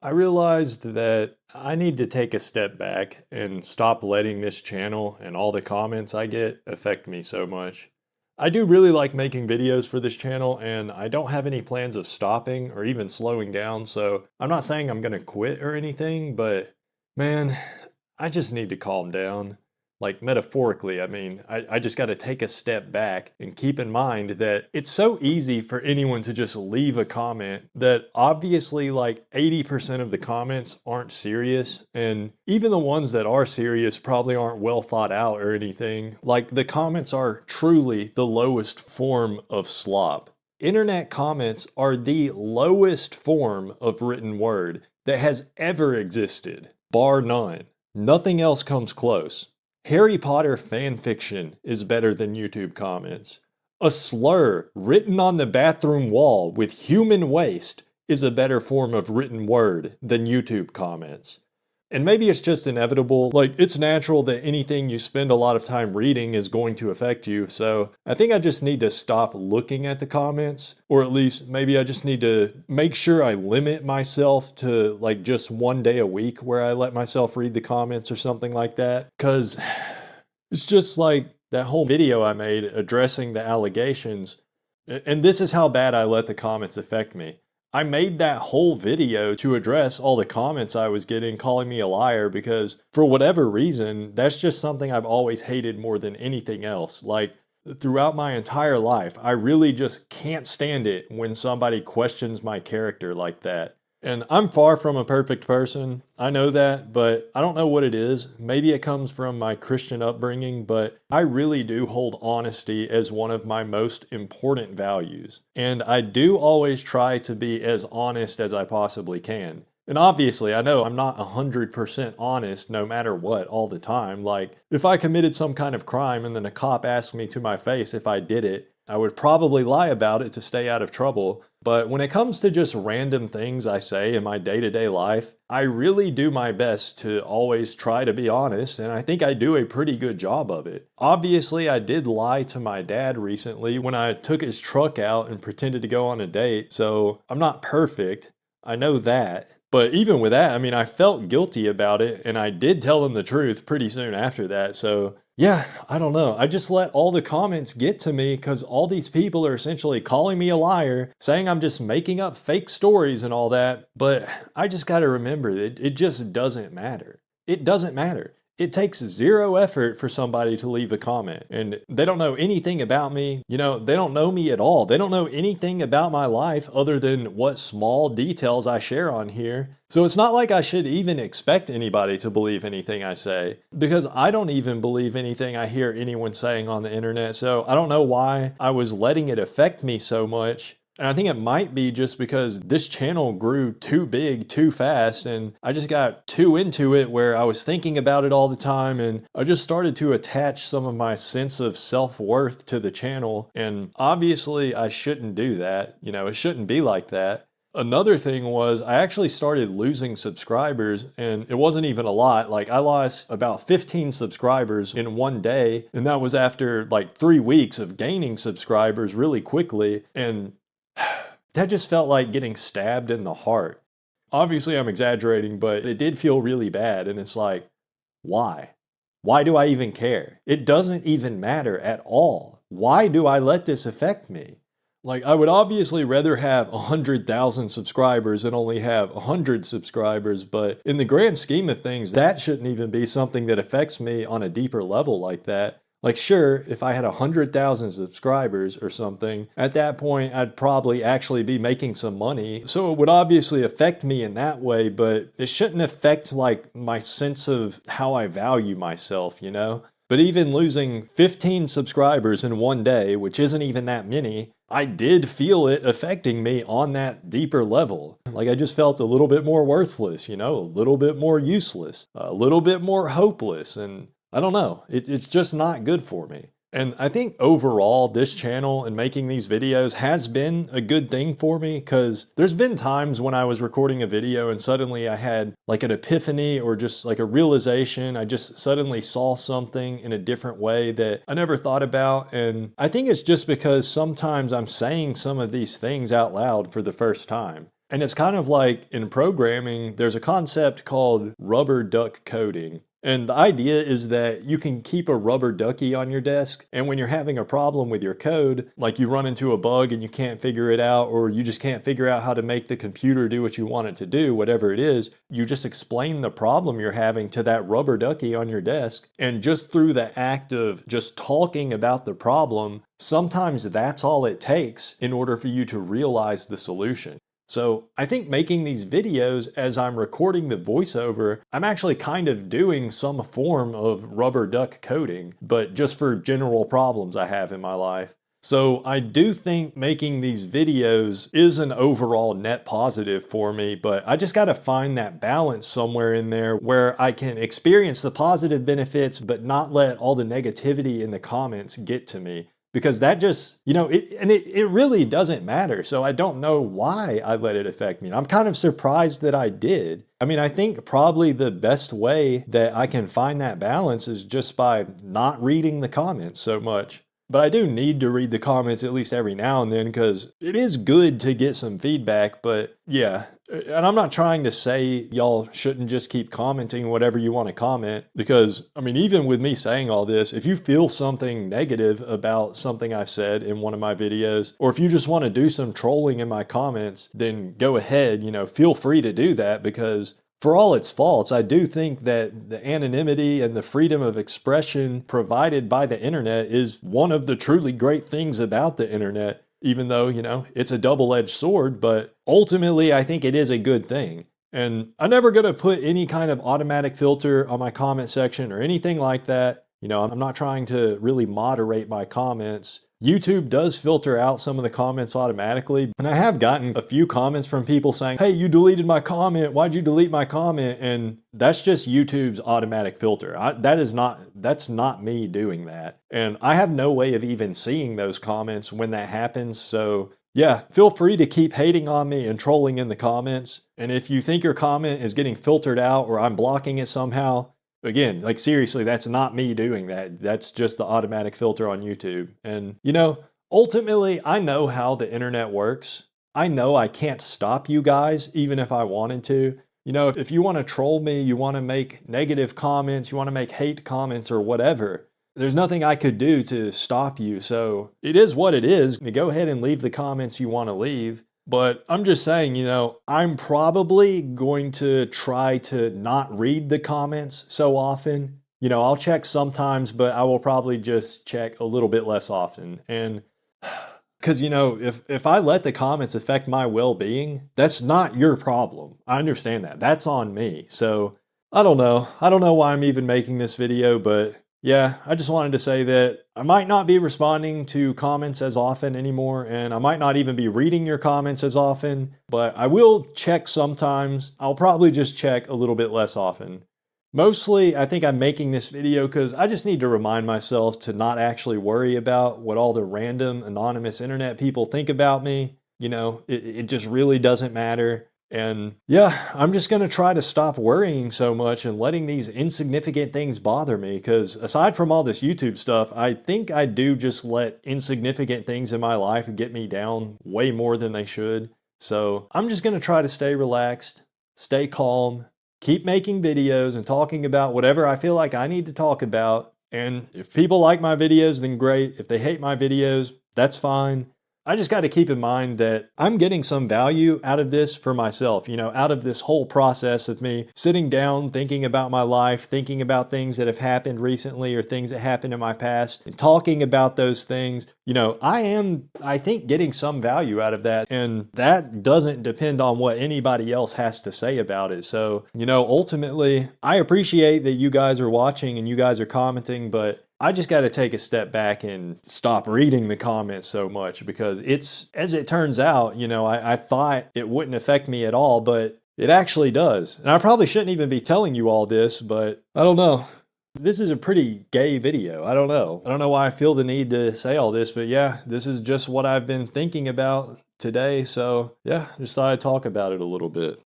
I realized that I need to take a step back and stop letting this channel and all the comments I get affect me so much. I do really like making videos for this channel, and I don't have any plans of stopping or even slowing down, so I'm not saying I'm gonna quit or anything, but man, I just need to calm down. Like metaphorically, I mean, I just gotta take a step back and keep in mind that it's so easy for anyone to just leave a comment that obviously like 80% of the comments aren't serious. And even the ones that are serious probably aren't well thought out or anything. Like the comments are truly the lowest form of slop. Internet comments are the lowest form of written word that has ever existed, bar none. Nothing else comes close. Harry Potter fanfiction is better than YouTube comments. A slur written on the bathroom wall with human waste is a better form of written word than YouTube comments. And maybe it's just inevitable, like it's natural that anything you spend a lot of time reading is going to affect you, so I think I just need to stop looking at the comments, or at least maybe I just need to make sure I limit myself to like just one day a week where I let myself read the comments or something like that, because it's just like that whole video I made addressing the allegations, and this is how bad I let the comments affect me. I made that whole video to address all the comments I was getting calling me a liar because, for whatever reason, that's just something I've always hated more than anything else. Like, throughout my entire life, I really just can't stand it when somebody questions my character like that. And I'm far from a perfect person, I know that, but I don't know what it is. Maybe it comes from my Christian upbringing, but I really do hold honesty as one of my most important values. And I do always try to be as honest as I possibly can. And obviously, I know I'm not 100% honest no matter what all the time. Like, if I committed some kind of crime and then a cop asked me to my face if I did it, I would probably lie about it to stay out of trouble. But when it comes to just random things I say in my day-to-day life, I really do my best to always try to be honest, and I think I do a pretty good job of it. Obviously, I did lie to my dad recently when I took his truck out and pretended to go on a date, so I'm not perfect. I know that. But even with that, I mean, I felt guilty about it, and I did tell him the truth pretty soon after that, so yeah, I don't know. I just let all the comments get to me because all these people are essentially calling me a liar, saying I'm just making up fake stories and all that. But I just got to remember that it just doesn't matter. It doesn't matter. It takes zero effort for somebody to leave a comment, and they don't know anything about me. You know, they don't know me at all. They don't know anything about my life other than what small details I share on here. So it's not like I should even expect anybody to believe anything I say, because I don't even believe anything I hear anyone saying on the internet. So I don't know why I was letting it affect me so much. And I think it might be just because this channel grew too big too fast, and I just got too into it where I was thinking about it all the time, and I just started to attach some of my sense of self-worth to the channel. And obviously I shouldn't do that. You know, it shouldn't be like that. Another thing was I actually started losing subscribers, and it wasn't even a lot. Like, I lost about 15 subscribers in one day, and that was after like 3 weeks of gaining subscribers really quickly. And that just felt like getting stabbed in the heart. Obviously, I'm exaggerating, but it did feel really bad, and it's like, why? Why do I even care? It doesn't even matter at all. Why do I let this affect me? Like, I would obviously rather have 100,000 subscribers than only have 100 subscribers, but in the grand scheme of things, that shouldn't even be something that affects me on a deeper level like that. Like, sure, if I had 100,000 subscribers or something, at that point, I'd probably actually be making some money. So it would obviously affect me in that way, but it shouldn't affect, like, my sense of how I value myself, you know? But even losing 15 subscribers in one day, which isn't even that many, I did feel it affecting me on that deeper level. Like, I just felt a little bit more worthless, you know, a little bit more useless, a little bit more hopeless, and I don't know, it's just not good for me. And I think overall, this channel and making these videos has been a good thing for me, because there's been times when I was recording a video and suddenly I had like an epiphany or just like a realization. I just suddenly saw something in a different way that I never thought about. And I think it's just because sometimes I'm saying some of these things out loud for the first time. And it's kind of like in programming, there's a concept called rubber duck coding. And the idea is that you can keep a rubber ducky on your desk, and when you're having a problem with your code, like you run into a bug and you can't figure it out, or you just can't figure out how to make the computer do what you want it to do, whatever it is, you just explain the problem you're having to that rubber ducky on your desk. And just through the act of just talking about the problem, sometimes that's all it takes in order for you to realize the solution. So I think making these videos as I'm recording the voiceover, I'm actually kind of doing some form of rubber duck coding, but just for general problems I have in my life. So I do think making these videos is an overall net positive for me, but I just got to find that balance somewhere in there where I can experience the positive benefits, but not let all the negativity in the comments get to me. Because that just, it really doesn't matter. So I don't know why I let it affect me. And I'm kind of surprised that I did. I mean, I think probably the best way that I can find that balance is just by not reading the comments so much. But I do need to read the comments at least every now and then because it is good to get some feedback. But yeah, and I'm not trying to say y'all shouldn't just keep commenting whatever you want to comment because, I mean, even with me saying all this, if you feel something negative about something I've said in one of my videos, or if you just want to do some trolling in my comments, then go ahead, feel free to do that because for all its faults, I do think that the anonymity and the freedom of expression provided by the internet is one of the truly great things about the internet, even though, it's a double-edged sword, but ultimately I think it is a good thing. And I'm never going to put any kind of automatic filter on my comment section or anything like that. I'm not trying to really moderate my comments. YouTube does filter out some of the comments automatically, and I have gotten a few comments from people saying, hey, you deleted my comment, why'd you delete my comment? And that's just YouTube's automatic filter. That's not me doing that. And I have no way of even seeing those comments when that happens, so yeah, feel free to keep hating on me and trolling in the comments. And if you think your comment is getting filtered out or I'm blocking it somehow, again, like seriously, that's not me doing that. That's just the automatic filter on YouTube. And, ultimately, I know how the internet works. I know I can't stop you guys, even if I wanted to. If you want to troll me, you want to make negative comments, you want to make hate comments or whatever, there's nothing I could do to stop you. So it is what it is. Go ahead and leave the comments you want to leave. But I'm just saying, I'm probably going to try to not read the comments so often. I'll check sometimes, but I will probably just check a little bit less often. And because, if I let the comments affect my well-being, that's not your problem. I understand that. That's on me. So I don't know. I don't know why I'm even making this video, but yeah, I just wanted to say that I might not be responding to comments as often anymore, and I might not even be reading your comments as often, but I will check sometimes. I'll probably just check a little bit less often. Mostly, I think I'm making this video because I just need to remind myself to not actually worry about what all the random anonymous internet people think about me. It just really doesn't matter. And yeah, I'm just going to try to stop worrying so much and letting these insignificant things bother me because aside from all this YouTube stuff, I think I do just let insignificant things in my life get me down way more than they should. So I'm just going to try to stay relaxed, stay calm, keep making videos and talking about whatever I feel like I need to talk about. And if people like my videos, then great. If they hate my videos, that's fine. I just got to keep in mind that I'm getting some value out of this for myself, out of this whole process of me sitting down, thinking about my life, thinking about things that have happened recently or things that happened in my past and talking about those things. I think, getting some value out of that. And that doesn't depend on what anybody else has to say about it. So, ultimately, I appreciate that you guys are watching and you guys are commenting, but I just got to take a step back and stop reading the comments so much because as it turns out, I thought it wouldn't affect me at all, but it actually does. And I probably shouldn't even be telling you all this, but I don't know. This is a pretty gay video. I don't know. I don't know why I feel the need to say all this, but yeah, this is just what I've been thinking about today. So yeah, just thought I'd talk about it a little bit.